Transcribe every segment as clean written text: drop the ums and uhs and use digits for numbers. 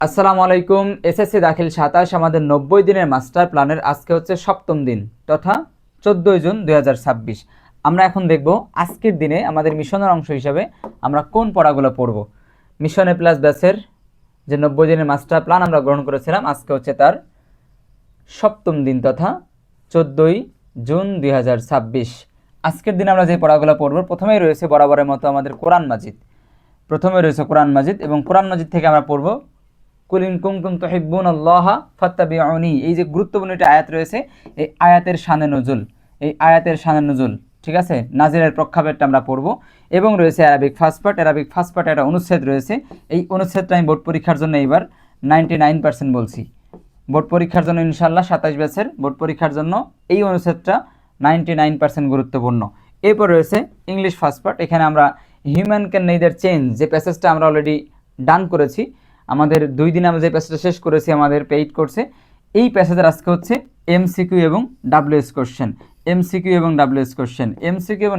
আসসালামু আলাইকুম। এসএসসি দাখিল 27 আমাদের 90 দিনের মাস্টার প্ল্যানের আজকে হচ্ছে সপ্তম দিন তথা 14 জুন 2026। আমরা এখন দেখব আজকের দিনে আমাদের মিশনের অংশ হিসাবে আমরা কোন পড়াগুলো পড়ব। মিশন এ প্লাস ব্যাচের যে 90 দিনের মাস্টার প্ল্যান আমরা গ্রহণ করেছিলাম, আজকে হচ্ছে তার সপ্তম দিন তথা 14 জুন 2026। আজকের দিনে আমরা যে পড়াগুলো পড়ব, প্রথমেই রয়েছে বরাবরের মতো আমাদের কোরআন মাজিদ। প্রথমে রয়েছে কোরআন মাজিদ এবং কোরআন মাজিদ থেকে আমরা পড়ব কুল ইন কুনতুম তুহিব্বুনাল্লাহা ফাত্তাবিউনি। এই যে গুরুত্বপূর্ণ একটা আয়াত রয়েছে, এই আয়াতের শানে নজুল, ঠিক আছে, নাজিলের প্রেক্ষাপটটা আমরা পড়ব। এবং রয়েছে অ্যারাবিক ফার্স্ট পার্ট, একটা অনুচ্ছেদ রয়েছে। এই অনুচ্ছেদটা আমি বোর্ড পরীক্ষার জন্য এবার 99% বলছি। বোর্ড পরীক্ষার জন্য ইনশাআল্লাহ 27 ব্যাচের বোর্ড পরীক্ষার জন্য এই অনুচ্ছেদটা 99% গুরুত্বপূর্ণ। এরপর রয়েছে ইংলিশ ফার্স্ট পার্ট। এখানে আমরা হিউম্যান ক্যান নেইদার চেঞ্জ, যে প্যাসেজটা আমরা অলরেডি ডান করেছি, আমাদের 2 দিনে আমরা যে প্যাসেজটা শেষ করেছি আমাদের পেইড কোর্সে, এই প্যাসেজের আজকে হচ্ছে এমসিকিউ এবং ডাব্লিউএস কোশ্চেন। এমসিকিউ এবং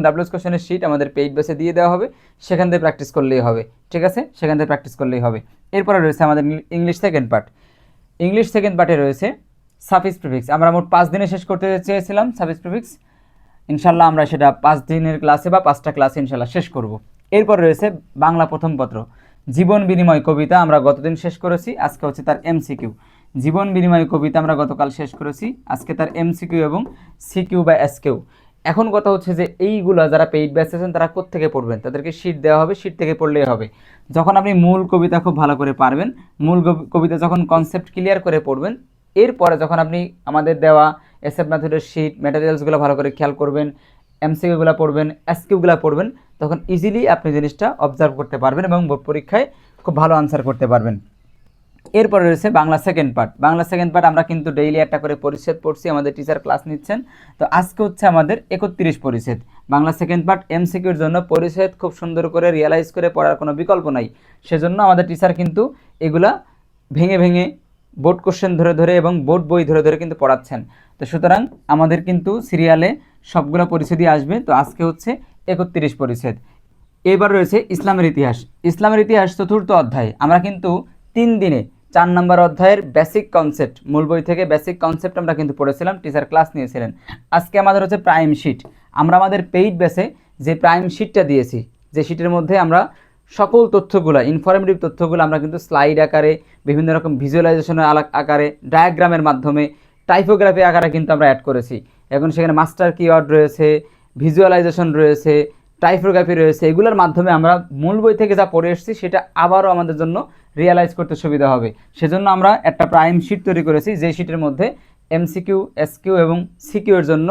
ডাব্লিউএস কোশ্চেনের শীট আমাদের পেইড বেসে দিয়ে দেওয়া হবে, সেখান থেকে প্র্যাকটিস করলেই হবে। ঠিক আছে, সেখান থেকে প্র্যাকটিস করলেই হবে। এরপরে রয়েছে আমাদের ইংলিশ সেকেন্ড পার্টে রয়েছে সাফিক্স প্রিফিক্স। আমরা মোট 5 দিনে শেষ করতে চেয়েছিলাম সাফিক্স প্রিফিক্স। ইনশাল্লাহ আমরা সেটা 5 দিনের ক্লাসে বা 5টা ক্লাসে ইনশাল্লাহ শেষ করব। এরপর রয়েছে বাংলা প্রথম পত্র জীবন বিনিময় কবিতা, আমরা গতদিন শেষ করেছি, আজকে হচ্ছে তার এমসিকিউ। জীবন বিনিময় কবিতা আমরা গতকাল শেষ করেছি, আজকে তার এমসিকিউ এবং সিকিউ বা এসকিউ। এখন কথা হচ্ছে যে এইগুলো যারা পেইড ব্যাচ আছেন তারা কোত্থেকে পড়বেন, তাদেরকে শীট দেওয়া হবে, শীট থেকে পড়লেই হবে। যখন আপনি মূল কবিতা খুব ভালো করে পারবেন, মূল কবিতা যখন কনসেপ্ট ক্লিয়ার করে পড়বেন, এরপরে যখন আপনি আমাদের দেওয়া এসএফ মেথডের শীট ম্যাটেরিয়ালসগুলো ভালো করে খেয়াল করবেন, এমসিকিউগুলো পড়বেন, এসকিউগুলো পড়বেন, তখন ইজিলি আপনি জিনিসটা অবজার্ভ করতে পারবেন এবং বোর্ড পরীক্ষায় খুব ভালো আনসার করতে পারবেন। এরপরে রয়েছে বাংলা সেকেন্ড পার্ট। আমরা কিন্তু ডেইলি একটা করে পরিচ্ছেদ পড়ছি, আমাদের টিচার ক্লাস নিচ্ছেন। তো আজকে হচ্ছে আমাদের 31 পরিচ্ছেদ বাংলা সেকেন্ড পার্ট। এমসিকিউর জন্য পরিচ্ছেদ খুব সুন্দর করে রিয়ালাইজ করে পড়ার কোনো বিকল্প নাই, সেজন্য আমাদের টিচার কিন্তু এগুলা ভেঙে ভেঙে বোর্ড কোশ্চেন ধরে ধরে এবং বোর্ড বই ধরে ধরে কিন্তু পড়াচ্ছেন। তো সুতরাং আমাদের কিন্তু সিরিয়ালে সবগুলো পরিচ্ছেদই আসবে। তো আজকে হচ্ছে 31 পরিচ্ছেদ। এবার রয়েছে ইসলামের ইতিহাস চতুর্থ অধ্যায়। আমরা কিন্তু 3 দিনে 4 নম্বর অধ্যায়ের বেসিক কনসেপ্ট, মূল বই থেকে বেসিক কনসেপ্ট আমরা কিন্তু পড়েছিলাম, টিচার ক্লাস নিয়েছিলেন। আজকে আমাদের হচ্ছে প্রাইম শিট। আমরা আমাদের পেইড বেসে যে প্রাইম শিটটা দিয়েছি, যে শিটের মধ্যে আমরা সকল তথ্যগুলো, ইনফরমেটিভ তথ্যগুলো আমরা কিন্তু স্লাইড আকারে, বিভিন্ন রকম ভিজুয়ালাইজেশনের আকারে, ডায়াগ্রামের মাধ্যমে, টাইপোগ্রাফি আকারে কিন্তু আমরা অ্যাড করেছি। এখন সেখানে মাস্টার কিওয়ার্ড রয়েছে, ভিজুয়ালাইজেশন রয়েছে, টাইপোগ্রাফি রয়েছে, এগুলোর মাধ্যমে আমরা মূল বই থেকে যা পড়ে এসেছি সেটা আবারও আমাদের জন্য রিয়ালাইজ করতে সুবিধা হবে। সেজন্য আমরা একটা প্রাইম শিট তৈরি করেছি, যে শিটের মধ্যে এমসিকিউ, এসকিউ এবং সিকিউ এর জন্য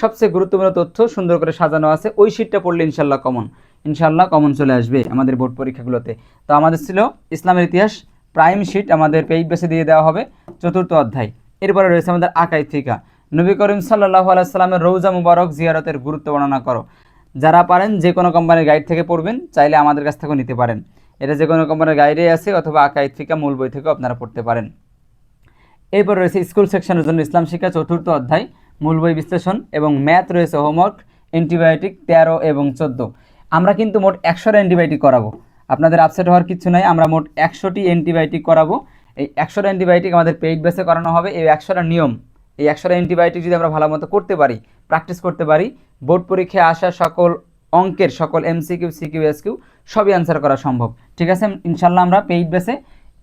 সবচেয়ে গুরুত্বপূর্ণ তথ্য সুন্দর করে সাজানো আছে। ওই শিটটা পড়লে ইনশাল্লাহ কমন চলে আসবে আমাদের বোর্ড পরীক্ষাগুলোতে। তো আমাদের ছিল ইসলামের ইতিহাস প্রাইম শিট, আমাদের পেইড বেসে দিয়ে দেওয়া হবে, চতুর্থ অধ্যায়। এরপরে রয়েছে আমাদের আকাইদ ফিকা, নবী করিম সাল্লাল্লাহু আলাইহি সাল্লামের রওজা মুবারক জিয়ারতের গুরুত্ব বর্ণনা করো। যারা পারেন যে কোনো কোম্পানির গাইড থেকে পড়বেন, চাইলে আমাদের কাছ থেকেও নিতে পারেন। এটা যে কোনো কোম্পানির গাইডে আছে, অথবা আকাইদ ফিকা মূল বই থেকেও আপনারা পড়তে পারেন। এরপর রয়েছে স্কুল সেকশনের জন্য ইসলাম শিক্ষা চতুর্থ অধ্যায়, মূল বই বিশ্লেষণ এবং ম্যাথ রয়েছে হোমওয়ার্ক, অ্যান্টিবায়োটিক 13 এবং 14। আমরা কিন্তু মোট 100টা অ্যান্টিবায়োটিক করাবো, আপনাদের আপসেট হওয়ার কিছু নাই। আমরা মোট 100টি অ্যান্টিবায়োটিক করাবো। এই 100টা অ্যান্টিবায়োটিক আমাদের পেইড বেসে করানো হবে। এই 100টা নিয়ম, এই 100টা অ্যান্টিবায়োটিক যদি আমরা ভালো মতো করতে পারি, প্র্যাকটিস করতে পারি, বোর্ড পরীক্ষায় আসা সকল অঙ্কের সকল এমসিকিউ, সিকিউ, এসকিউ সবই অ্যান্সার করা সম্ভব। ঠিক আছে, ইনশাল্লাহ আমরা পেইড বেসে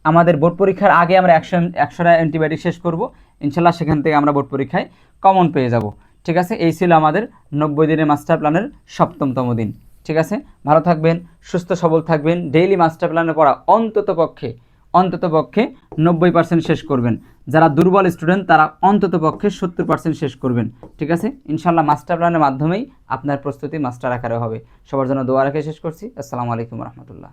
আমাদের বোর্ড পরীক্ষার আগে আমরা 100টা অ্যান্টিবায়োটিক শেষ করব ইনশাল্লাহ, সেখান থেকে আমরা বোর্ড পরীক্ষায় কমন পেয়ে যাব। ঠিক আছে, এই ছিল আমাদের 90 দিনের মাস্টার প্ল্যানের সপ্তমতম দিন। ঠিক আছে, ভালো থাকবেন, সুস্থ সবল থাকবেন। ডেইলি মাস্টার প্ল্যানে পড়া অন্তত পক্ষে 90% শেষ করবেন। যারা দুর্বল স্টুডেন্ট তারা অন্তত পক্ষে 70% শেষ করবেন। ঠিক আছে, ইনশাল্লাহ মাস্টার প্ল্যানের মাধ্যমেই আপনার প্রস্তুতি মাস্টার আকারে হবে। সবার জন্য দোয়া রেখে শেষ করছি। আসসালামু আলাইকুম রহমতুল্লাহ।